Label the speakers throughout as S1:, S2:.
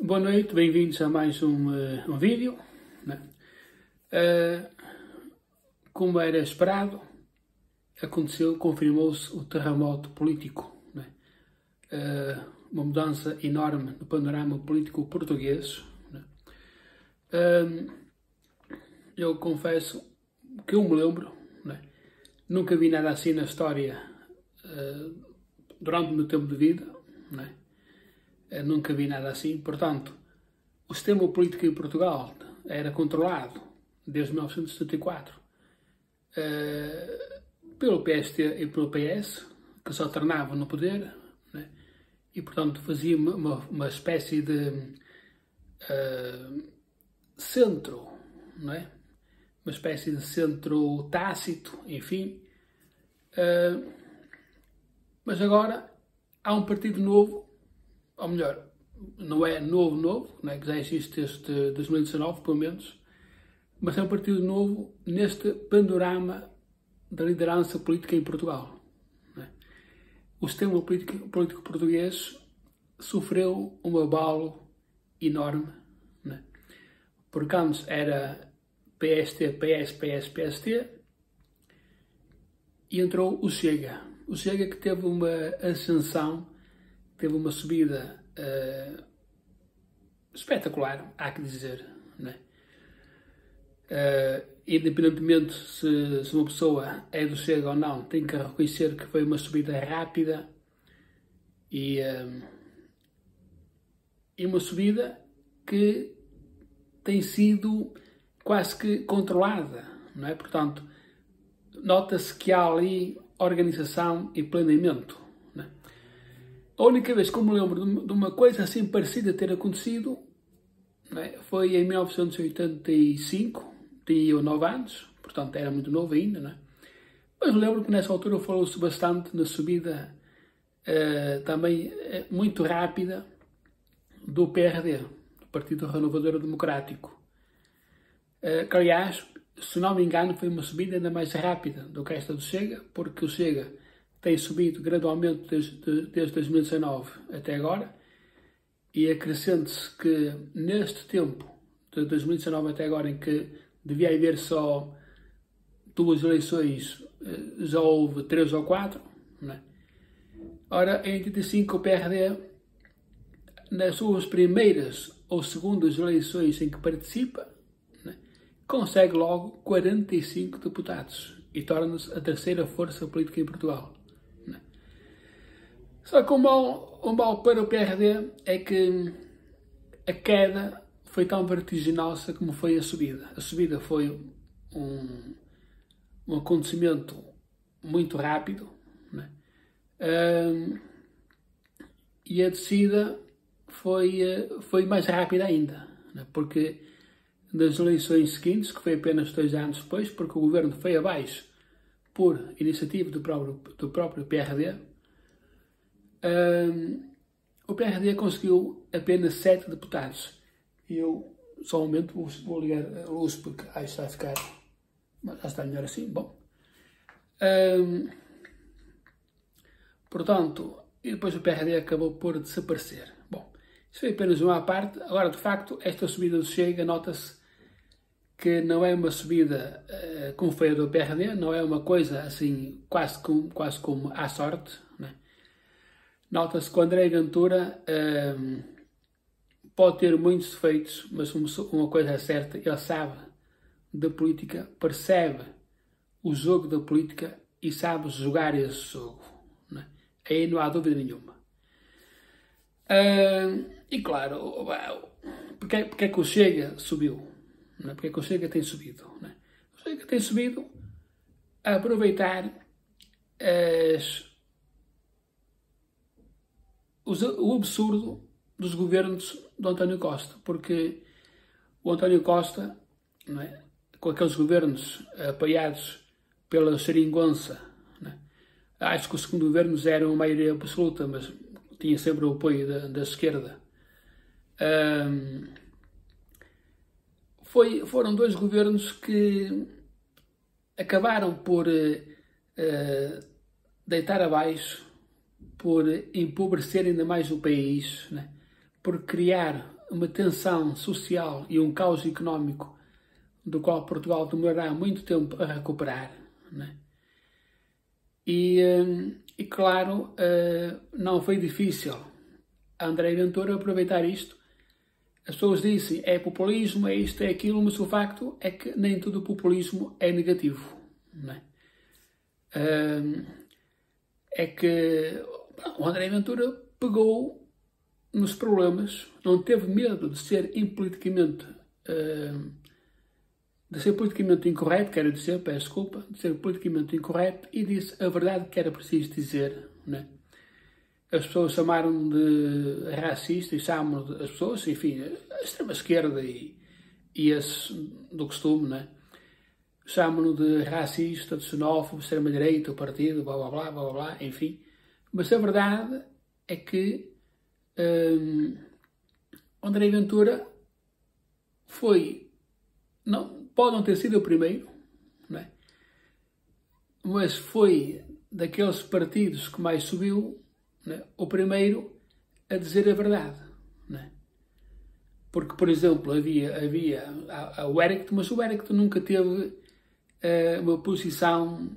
S1: Boa noite, bem-vindos a mais um vídeo, né? Como era esperado, aconteceu, confirmou-se o terremoto político, né? Uma mudança enorme no panorama político português, né? Eu confesso que eu me lembro, né? Nunca vi nada assim na história durante o meu tempo de vida, né? Nunca vi nada assim. Portanto, o sistema político em Portugal era controlado desde 1974 pelo PST e pelo PS, que se alternavam no poder, né? E, portanto, fazia uma espécie de centro, não é? Uma espécie de centro tácito, enfim. Mas agora há um partido novo, ou melhor, não é novo, não é, que já existe desde 2019, pelo menos, mas é um partido novo neste panorama da liderança política em Portugal. Não é? O sistema político português sofreu um abalo enorme, não é? Porque antes era PST, PS, PS, PST, e entrou o Chega. O Chega que teve uma ascensão, teve uma subida espetacular, há que dizer, né? Independentemente se uma pessoa é do Chega ou não, tem que reconhecer que foi uma subida rápida e uma subida que tem sido quase que controlada, não é? Portanto, nota-se que há ali organização e planeamento. A única vez que eu me lembro de uma coisa assim parecida ter acontecido, né, foi em 1985, tinha eu 9 anos, portanto era muito novo ainda, né? Mas lembro que nessa altura falou-se bastante na subida também muito rápida do PRD, do Partido Renovador Democrático. Que, aliás, se não me engano, foi uma subida ainda mais rápida do que esta do Chega, porque o Chega tem subido gradualmente desde 2019 até agora, e acrescente-se que neste tempo, de 2019 até agora, em que devia haver só 2 eleições, já houve 3 ou 4, né? Ora, em 85 o PRD, nas suas primeiras ou segundas eleições em que participa, né, consegue logo 45 deputados e torna-se a terceira força política em Portugal. Só que o mal para o PRD é que a queda foi tão vertiginosa como foi a subida. A subida foi um acontecimento muito rápido, né? E a descida foi mais rápida ainda, né? Porque nas eleições seguintes, que foi apenas 2 anos depois, porque o governo foi abaixo por iniciativa do próprio PRD, o PRD conseguiu apenas 7 deputados. E eu só um momento vou ligar a luz porque acho que vai ficar. Mas já está melhor assim. Bom. Portanto, e depois o PRD acabou por desaparecer. Bom, isso foi apenas uma parte. Agora, de facto, esta subida do Chega, nota-se que não é uma subida como foi a do PRD, não é uma coisa assim, quase como à sorte, né? Nota-se que o André Ventura pode ter muitos defeitos, mas uma coisa é certa, ele sabe da política, percebe o jogo da política e sabe jogar esse jogo, né? Aí não há dúvida nenhuma. E claro, porque é que o Chega subiu? Né? Porque é que o Chega tem subido? Né? O Chega tem subido a aproveitar o absurdo dos governos do António Costa, porque o António Costa, não é, com aqueles governos apoiados pela Xeringonça, não é, acho que os segundos governos eram a maioria absoluta, mas tinha sempre o apoio da esquerda. Foram 2 governos que acabaram por deitar abaixo, por empobrecer ainda mais o país, né? Por criar uma tensão social e um caos económico do qual Portugal demorará muito tempo a recuperar, né? E claro, não foi difícil a André Ventura aproveitar isto. As pessoas dizem é populismo, é isto, é aquilo, mas o facto é que nem todo populismo é negativo, né? É que o André Ventura pegou nos problemas, não teve medo de ser politicamente incorreto, quero dizer, peço desculpa, de ser politicamente incorreto, e disse a verdade que era preciso dizer, né? As pessoas chamaram de racista e chamam as pessoas, enfim, a extrema-esquerda e esse do costume, né? Chamam-no de racista, de xenófobo, extrema-direita, o partido, blá blá blá, blá blá blá, enfim. Mas a verdade é que André Ventura pode não ter sido o primeiro, né? Mas foi daqueles partidos que mais subiu, né, o primeiro a dizer a verdade, né? Porque, por exemplo, havia o Eric, mas o Eric nunca teve uma posição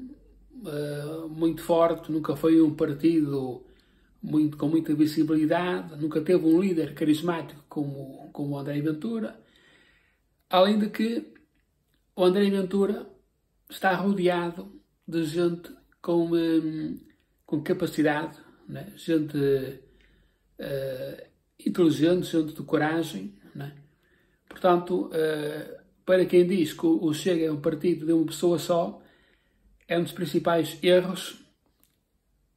S1: muito forte, nunca foi um partido com muita visibilidade, nunca teve um líder carismático como o André Ventura. Além de que o André Ventura está rodeado de gente com capacidade, né? Gente inteligente, gente de coragem, né? Portanto, para quem diz que o Chega é um partido de uma pessoa só, é um dos principais erros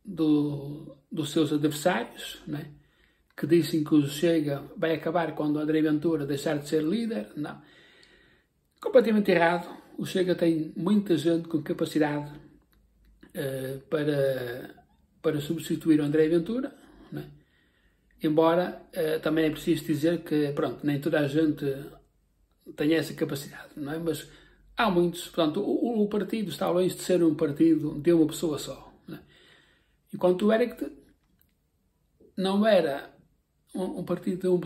S1: dos seus adversários, né? Que dizem que o Chega vai acabar quando o André Ventura deixar de ser líder. Não. Completamente errado. O Chega tem muita gente com capacidade para substituir o André Ventura, né? Embora também é preciso dizer que, pronto, nem toda a gente tem essa capacidade, não é? Mas há muitos. Portanto, o partido está longe de ser um partido de uma pessoa só, né? Enquanto o Eric não era um partido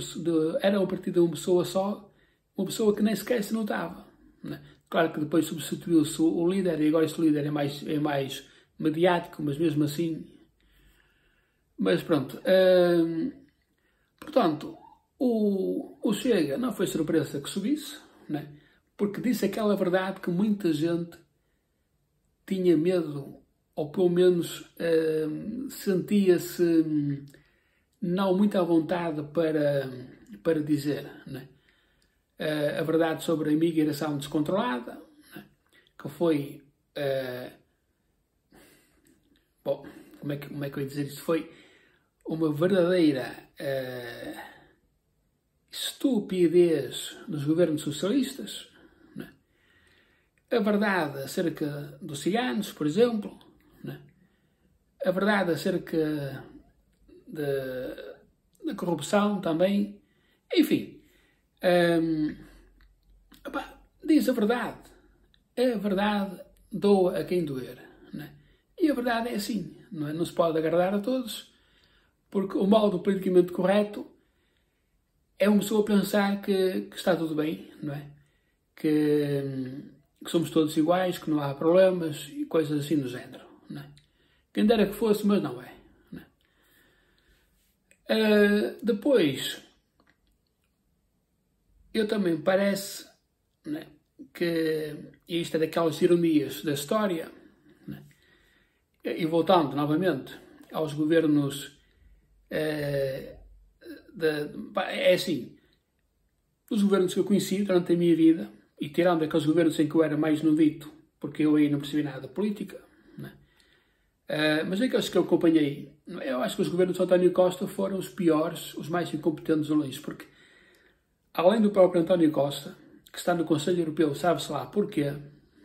S1: era um partido de uma pessoa só, uma pessoa que nem sequer se notava, né? Claro que depois substituiu-se o líder, e agora esse líder é mais mediático, mas mesmo assim. Mas pronto. Portanto, o Chega não foi surpresa que subisse, né? Porque disse aquela verdade que muita gente tinha medo, ou pelo menos sentia-se não muito à vontade para dizer, né? A verdade sobre a imigração descontrolada, né? Que foi... bom, como é que eu ia dizer isso? Foi uma verdadeira estupidez dos governos socialistas, né? A verdade acerca dos ciganos, por exemplo, né? A verdade acerca da corrupção também, enfim, diz a verdade doa a quem doer, né? E a verdade é assim, não é? Não se pode agradar a todos, porque o mal do politicamente correto é uma pessoa pensar que está tudo bem, não é? Que somos todos iguais, que não há problemas e coisas assim do género, não é? Quem dera que fosse, mas não é, não é? Depois, eu também parece, não é, que isto é daquelas ironias da história, não é? E voltando novamente aos governos... é assim, os governos que eu conheci durante a minha vida, e tirando aqueles governos em que eu era mais novito, porque eu aí não percebi nada de política, né? Mas aqueles que eu acompanhei, eu acho que os governos de António Costa foram os piores, os mais incompetentes de longe, porque além do próprio António Costa, que está no Conselho Europeu, sabe-se lá porquê,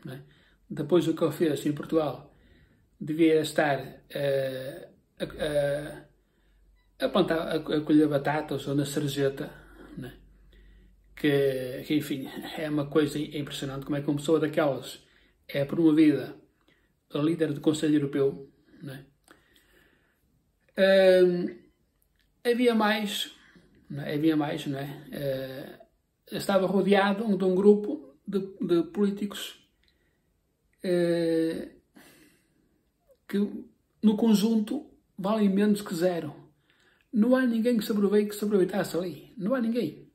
S1: né? Depois do que ele fez em Portugal, devia estar a plantar, a colher batatas ou na sarjeta, né? Que, enfim, é uma coisa impressionante como é que uma pessoa daquelas é promovida a líder do Conselho Europeu, né? Havia mais, não é? Havia mais, não é? Estava rodeado de um grupo de políticos que, no conjunto, valem menos que zero. Não há ninguém que se aproveitasse ali. Não há ninguém.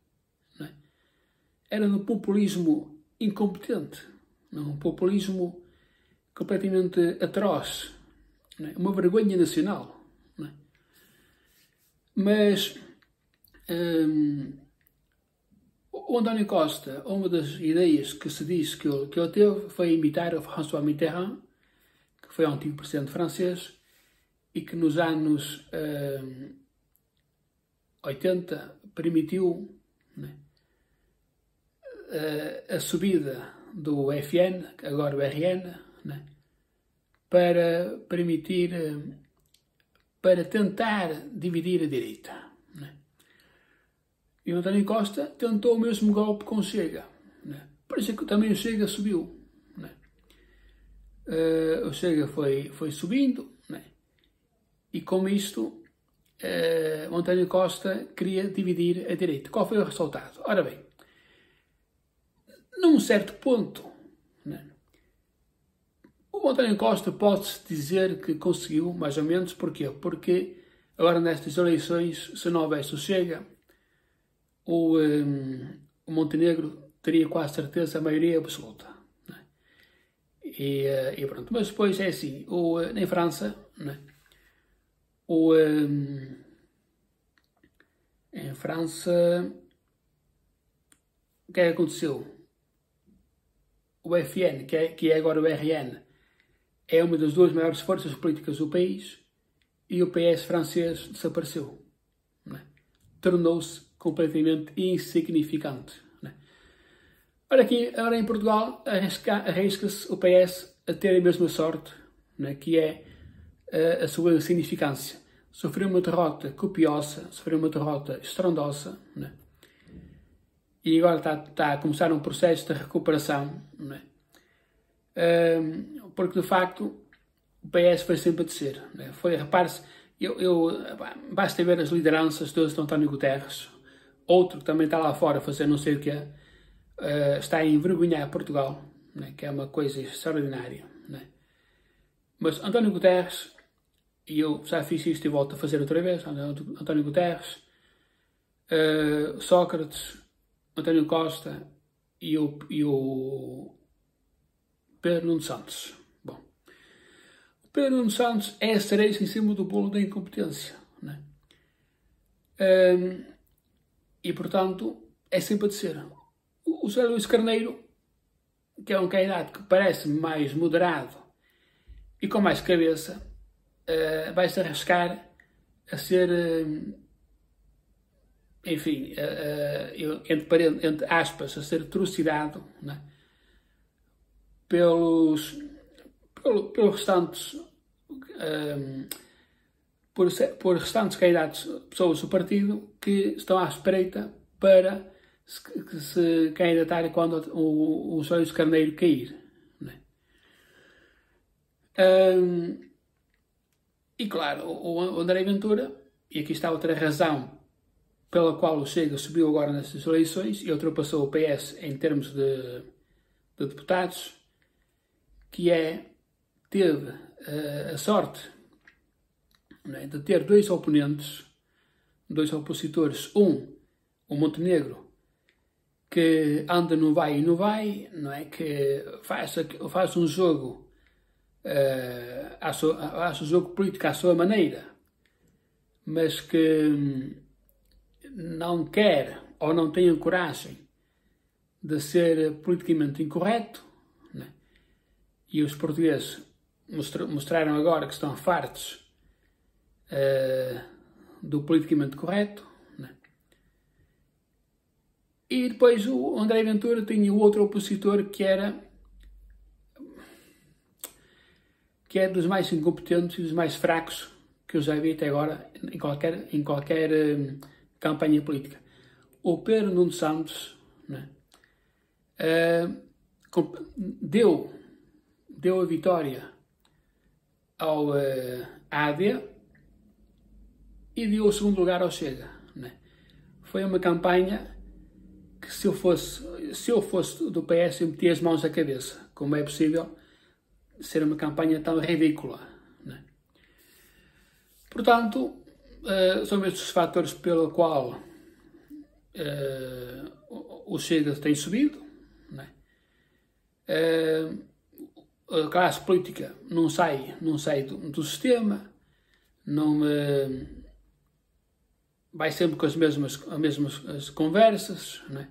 S1: Não é? Era um populismo incompetente. Um populismo completamente atroz. Não é? Uma vergonha nacional. Não é? Mas o António Costa, uma das ideias que se diz que ele teve foi imitar o François Mitterrand, que foi um antigo presidente francês e que nos anos 80 permitiu, né, a subida do FN, agora o RN, né, para permitir, para tentar dividir a direita. Né. E o António Costa tentou o mesmo golpe com o Chega. Né. Por isso é que também o Chega subiu. Né. O Chega foi subindo, né, e com isto o António Costa queria dividir a direita. Qual foi o resultado? Ora bem, num certo ponto, né, o António Costa pode-se dizer que conseguiu, mais ou menos, porquê? Porque agora nestas eleições, se não houvesse o Chega, o Montenegro teria quase certeza a maioria absoluta. Né? E pronto, mas depois é assim, em França, né, em França, o que é que aconteceu? O FN, que é agora o RN, é uma das duas maiores forças políticas do país e o PS francês desapareceu. Né? Tornou-se completamente insignificante. Né? Ora, agora em Portugal, arrisca-se o PS a ter a mesma sorte, né? Que é a sua insignificância. Sofreu uma derrota copiosa, sofreu uma derrota estrondosa, né? E agora está a começar um processo de recuperação, né? Porque de facto o PS foi sempre a descer. Né? Repare-se, basta ver as lideranças todas de António Guterres, outro que também está lá fora a fazer não sei o quê, está a envergonhar Portugal, né? Que é uma coisa extraordinária. Né? Mas António Guterres, e eu já fiz isto e volto a fazer outra vez, António Guterres, Sócrates, António Costa e o Pedro Nuno Santos. Bom, o Pedro Nuno Santos é a cereja em cima do bolo da incompetência. Né? E, portanto, é sempre a descer. O José Luís Carneiro, que é um candidato que parece mais moderado e com mais cabeça, vai-se arriscar a ser, enfim, entre aspas, a ser trucidado, né, pelos restantes, por restantes candidatos, pessoas do partido que estão à espreita para se candidatarem quando o José Luís Carneiro cair. Né. E claro, o André Ventura, e aqui está outra razão pela qual o Chega subiu agora nestas eleições e ultrapassou o PS em termos de deputados, que teve a sorte, né, de ter dois oponentes, dois opositores, o Montenegro, que anda no vai e no vai, não é? Que faz um jogo, faz um jogo político à sua maneira, mas que não quer ou não tem a coragem de ser politicamente incorreto, né? E os portugueses mostraram agora que estão fartos do politicamente correto, né? E depois o André Ventura tinha o outro opositor que é dos mais incompetentes e dos mais fracos que eu já vi até agora em qualquer campanha política. O Pedro Nuno Santos, né, deu a vitória ao AD e deu o segundo lugar ao Chega. Né. foi uma campanha que se eu fosse do PS eu metia as mãos à cabeça. Como é possível ser uma campanha tão ridícula, né? Portanto, são estes os fatores pelo qual o Chega tem subido, né? A classe política não sai do sistema, não vai sempre com as mesmas conversas, né?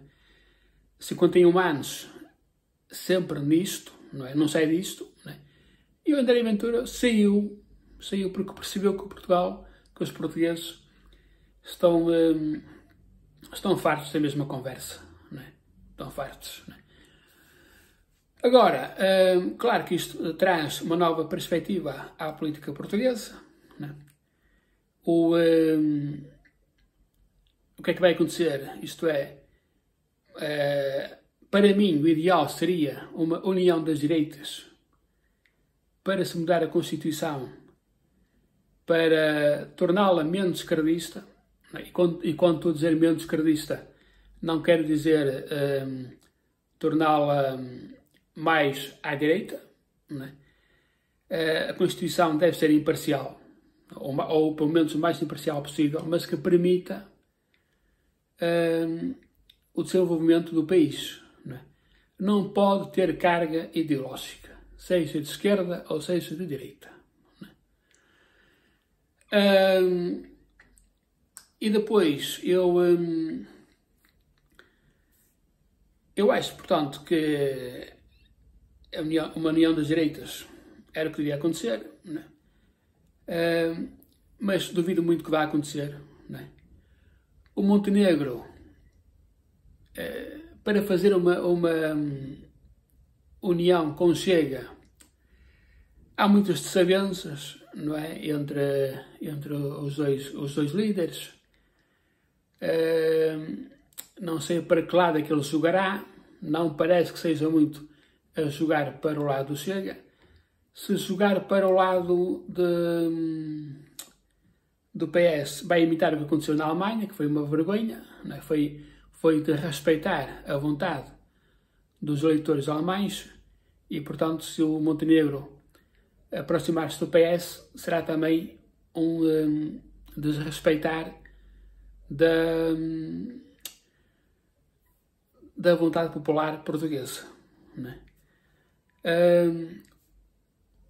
S1: 51 anos sempre nisto, não é? Não sai disto, né? E o André Ventura saiu porque percebeu que Portugal, que os portugueses estão fartos da mesma conversa, né? Estão fartos, né? Agora, claro que isto traz uma nova perspectiva à política portuguesa, né? O que é que vai acontecer? Isto é, para mim, o ideal seria uma união das direitas para se mudar a Constituição, para torná-la menos esquerdista. E quando estou a dizer menos esquerdista, não quero dizer torná-la mais à direita, né? A Constituição deve ser imparcial, ou pelo menos o mais imparcial possível, mas que permita o desenvolvimento do país, né? Não pode ter carga ideológica, seja de esquerda ou seja de direita, né? E depois eu acho, portanto, que uma união das direitas era o que devia acontecer, né? Mas duvido muito que vá acontecer, né? O Montenegro, para fazer uma união com o Chega, há muitas desavenças, não é? Entre os dois líderes. Não sei para que lado é que ele jogará, não parece que seja muito a jogar para o lado do Chega. Se jogar para o lado do PS, vai imitar o que aconteceu na Alemanha, que foi uma vergonha, não é? Foi de respeitar a vontade dos eleitores alemães e, portanto, se o Montenegro aproximar-se do PS, será também um desrespeitar da vontade popular portuguesa, né?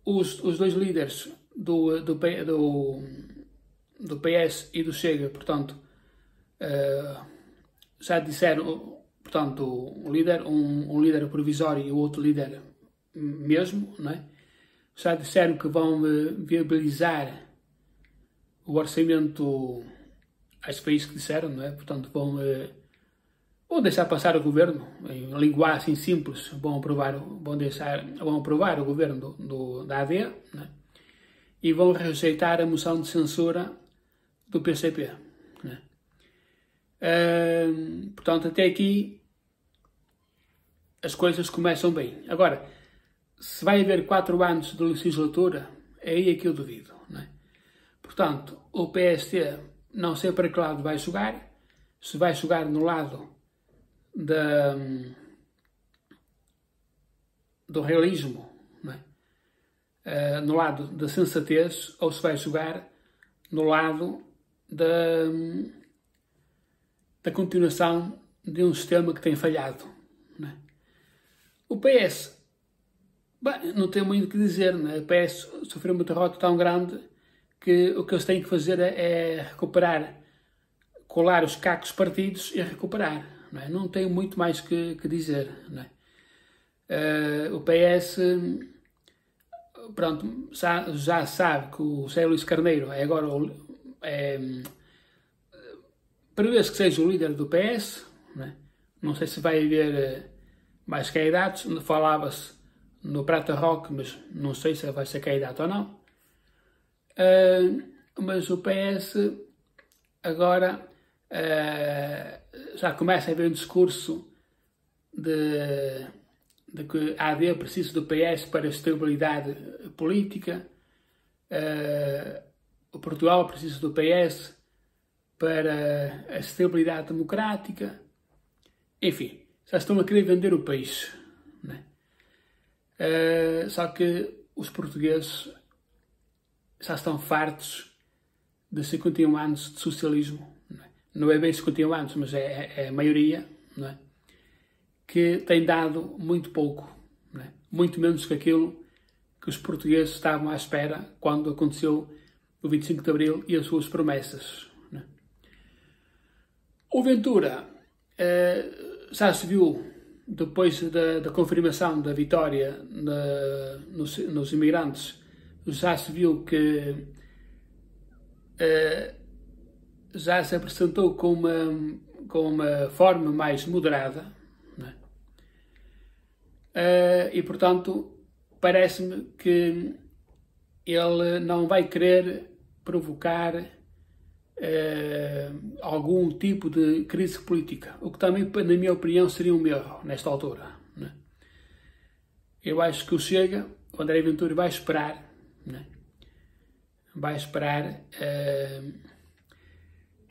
S1: Os dois líderes do PS e do Chega, portanto, já disseram, portanto, um líder provisório e o outro líder mesmo, não é? Já disseram que vão viabilizar o orçamento, acho que foi isso que disseram, não é? Portanto, vão deixar passar o governo, em linguagem simples, vão aprovar o governo da AD, né? E vão rejeitar a moção de censura do PCP, né? Portanto, até aqui as coisas começam bem. Agora, se vai haver 4 anos de legislatura, é aí que eu duvido, né? Portanto, o PST não sei para que lado vai jogar, se vai jogar no lado do realismo, né? No lado da sensatez, ou se vai jogar no lado da continuação de um sistema que tem falhado, né? O PS, bem, não tem muito o que dizer, né? O PS sofreu uma derrota tão grande que o que eles têm que fazer é recuperar, colar os cacos partidos e recuperar, não é? Não tem muito mais que dizer, não é? O PS, pronto, já sabe que o José Luís Carneiro é agora prevê-se que seja o líder do PS, não é? Não sei se vai haver mais candidatos, falava-se no Prata Rock, mas não sei se vai ser candidato ou não. Mas o PS agora já começa a haver um discurso de que a AD precisa do PS para a estabilidade política, o Portugal precisa do PS para a estabilidade democrática. Enfim, já estão a querer vender o país. Né? Só que os portugueses já estão fartos de 51 anos de socialismo. Não é bem 51 anos, mas é a maioria, não é? Que tem dado muito pouco, não é? Muito menos que aquilo que os portugueses estavam à espera quando aconteceu o 25 de Abril e as suas promessas. Não é? O Ventura já se viu, depois da confirmação da vitória nos imigrantes, já se viu que já se apresentou com uma forma mais moderada, não é? E, portanto, parece-me que ele não vai querer provocar algum tipo de crise política, o que também, na minha opinião, seria um erro nesta altura. Não é? Eu acho que o Chega, o André Ventura, vai esperar, não é? Vai esperar.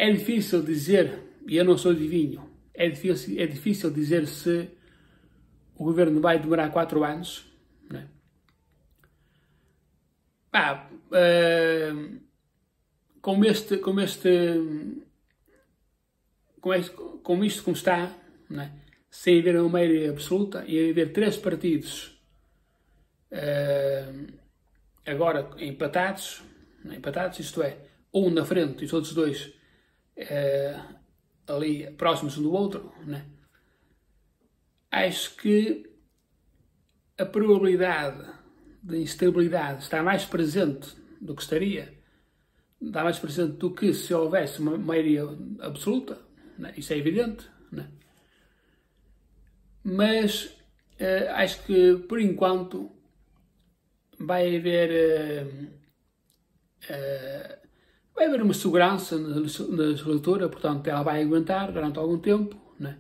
S1: É difícil dizer, e eu não sou adivinho, é difícil dizer se o governo vai demorar 4 anos. Não é? Com isto como está, não é? Sem haver uma maioria absoluta e haver 3 partidos agora empatados, isto é, um na frente e os outros 2 ali próximos um do outro, né? Acho que a probabilidade de instabilidade está mais presente do que está mais presente do que se houvesse uma maioria absoluta, né? Isso é evidente, né? Mas acho que por enquanto vai haver uma segurança na legislatura, portanto ela vai aguentar durante algum tempo, né?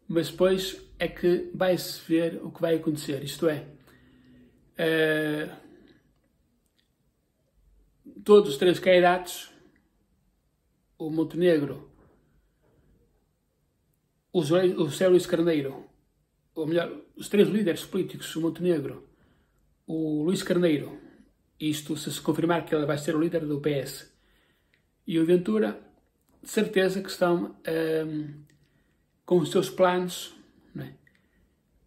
S1: Mas depois é que vai-se ver o que vai acontecer, isto é, todos os 3 candidatos, o Montenegro, o José Luís Carneiro, ou melhor, os 3 líderes políticos, o Montenegro, o Luís Carneiro, isto se confirmar que ele vai ser o líder do PS, e o Ventura, de certeza que estão com os seus planos, né?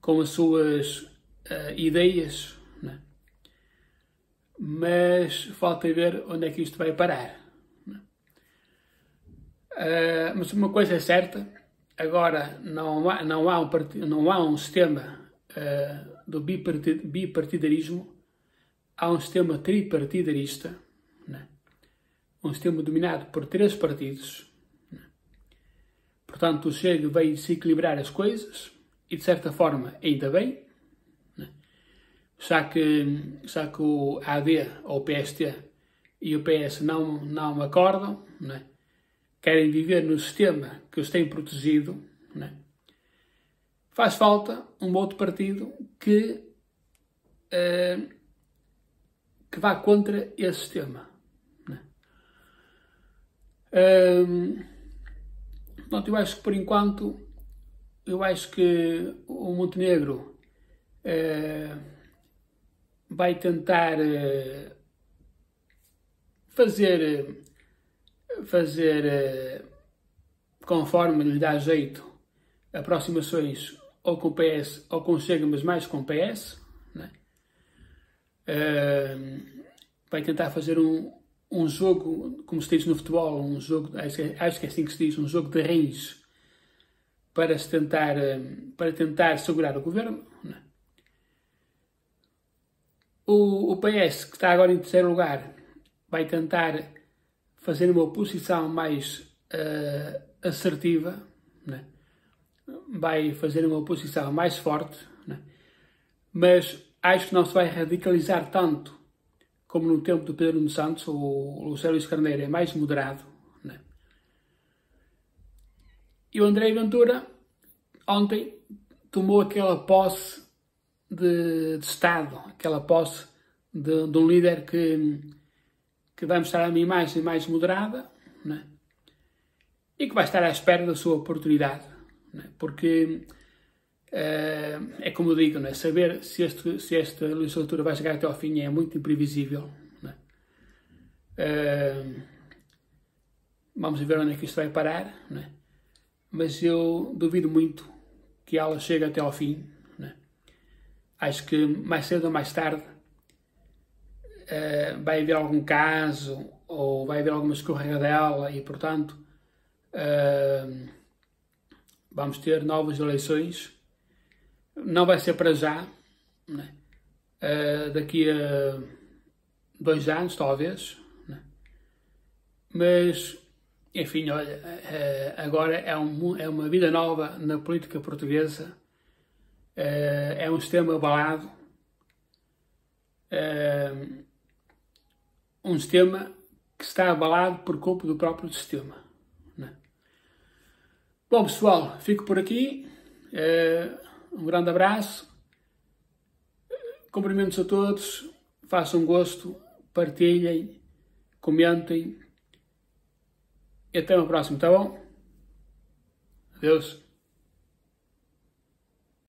S1: Com as suas ideias, né? Mas falta ver onde é que isto vai parar. Né? Mas uma coisa é certa, agora não há um sistema do bipartidarismo. Há um sistema tripartidarista, né? Um sistema dominado por 3 partidos. Né? Portanto, o Chega veio desequilibrar as coisas e, de certa forma, ainda bem. Né? Já que o AD, ou o PST, e o PS não acordam, né? Querem viver no sistema que os tem protegido. Né? Faz falta um outro partido que vá contra esse sistema. Né? Portanto, eu acho que por enquanto, o Montenegro vai tentar fazer conforme lhe dá jeito aproximações ou com o PS ou com o Chega, mas mais com o PS. Né? Vai tentar fazer um jogo, como se diz no futebol, um jogo, acho que é assim que se diz, um jogo de rins para tentar segurar o governo. Né? O PS, que está agora em 3º lugar, vai tentar fazer uma oposição mais assertiva, né? Vai fazer uma oposição mais forte, né? Mas acho que não se vai radicalizar tanto como no tempo do Pedro Nuno Santos. O José Luís Carneiro é mais moderado, né? E o André Ventura ontem tomou aquela posse de Estado, aquela posse de um líder que vai mostrar uma imagem mais moderada, né? e que vai estar à espera da sua oportunidade, não é? Porque é como eu digo, não é? Saber se esta legislatura vai chegar até ao fim é muito imprevisível, não é? Vamos ver onde é que isto vai parar, não é? Mas eu duvido muito que ela chegue até ao fim, não é? Acho que mais cedo ou mais tarde vai haver algum caso ou vai haver alguma escorregadela e, portanto, vamos ter novas eleições. Não vai ser para já, não é? Daqui a 2 anos, talvez, não é? Mas, enfim, olha, agora é uma vida nova na política portuguesa, é um sistema abalado, um sistema que está abalado por culpa do próprio sistema, não é? Bom, pessoal, fico por aqui. Um grande abraço, cumprimentos a todos, façam gosto, partilhem, comentem e até uma próxima, tá bom? Adeus.